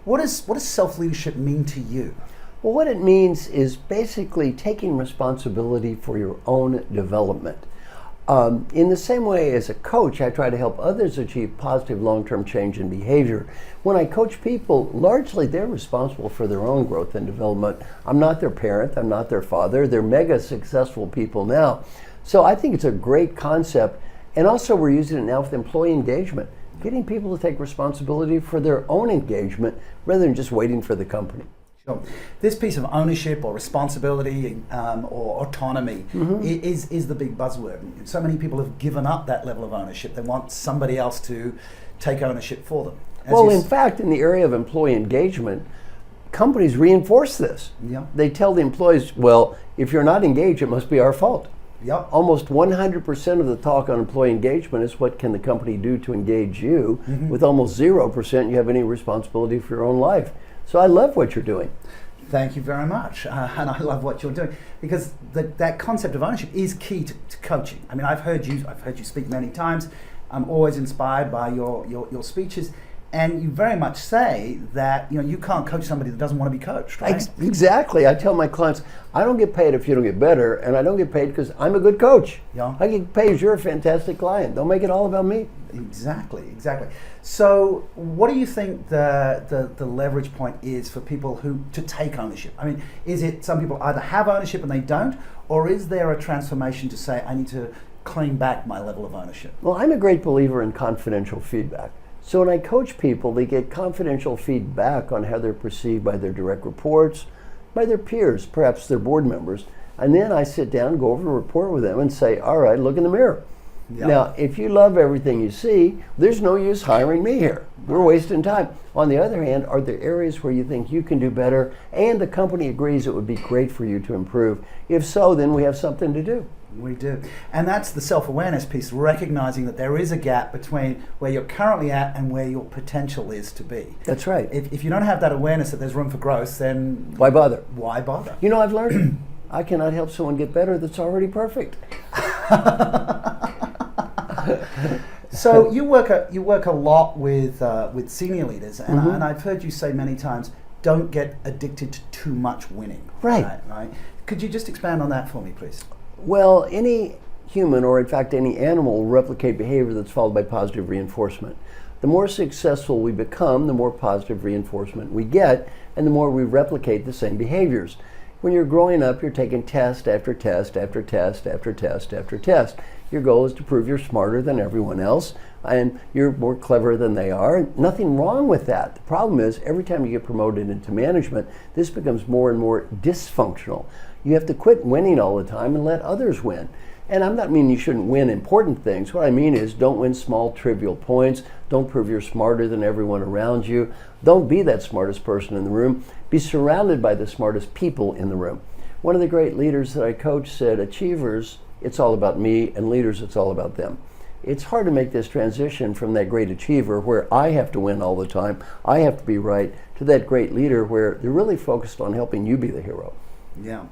What does self-leadership mean to you? Well, what it means is basically taking responsibility for your own development. In the same way as a coach, I try to help others achieve positive long-term change in behavior. When I coach people, largely they're responsible for their own growth and development. I'm not their parent, I'm not their father. They're mega successful people now. So I think it's a great concept. And also we're using it now with employee engagement, getting people to take responsibility for their own engagement rather than just waiting for the company. Sure. This piece of ownership or responsibility or autonomy is the big buzzword. So many people have given up that level of ownership. They want somebody else to take ownership for them. Well, in fact, in the area of employee engagement, companies reinforce this. Yeah. They tell the employees, well, if you're not engaged, it must be our fault. Yep. Almost 100% of the talk on employee engagement is what can the company do to engage you. With almost 0% you have any responsibility for your own life. So I love what you're doing. Thank you very much. And I love what you're doing because that concept of ownership is key to coaching. I mean, I've heard you speak many times. I'm always inspired by your speeches. And you very much say that you can't coach somebody that doesn't want to be coached, right? Exactly. I tell my clients, I don't get paid if you don't get better, and I don't get paid because I'm a good coach. Yeah. I get paid because you're a fantastic client. Don't make it all about me. Exactly. So what do you think the leverage point is for people to take ownership? I mean, is it some people either have ownership and they don't, or is there a transformation to say, I need to claim back my level of ownership? Well, I'm a great believer in confidential feedback. So when I coach people, they get confidential feedback on how they're perceived by their direct reports, by their peers, perhaps their board members. And then I sit down, go over the report with them and say, all right, look in the mirror. Yep. Now, if you love everything you see, there's no use hiring me here. We're wasting time. On the other hand, are there areas where you think you can do better and the company agrees it would be great for you to improve? If so, then we have something to do. We do. And that's the self-awareness piece, recognizing that there is a gap between where you're currently at and where your potential is to be. That's right. If you don't have that awareness that there's room for growth, then why bother? Why bother? I've learned I cannot help someone get better that's already perfect. So you work a lot with senior leaders, and I've heard you say many times, don't get addicted to too much winning. Right. Could you just expand on that for me, please? Well, any human, or in fact any animal, will replicate behavior that's followed by positive reinforcement. The more successful we become, the more positive reinforcement we get, and the more we replicate the same behaviors. When you're growing up, you're taking test after test after test after test after test. Your goal is to prove you're smarter than everyone else, and you're more clever than they are. Nothing wrong with that. The problem is, every time you get promoted into management, this becomes more and more dysfunctional. You have to quit winning all the time and let others win. And I'm not meaning you shouldn't win important things. What I mean is, don't win small, trivial points. Don't prove you're smarter than everyone around you. Don't be that smartest person in the room. Be surrounded by the smartest people in the room. One of the great leaders that I coach said, achievers, it's all about me, and leaders, it's all about them. It's hard to make this transition from that great achiever where I have to win all the time, I have to be right, to that great leader where they're really focused on helping you be the hero. Yeah.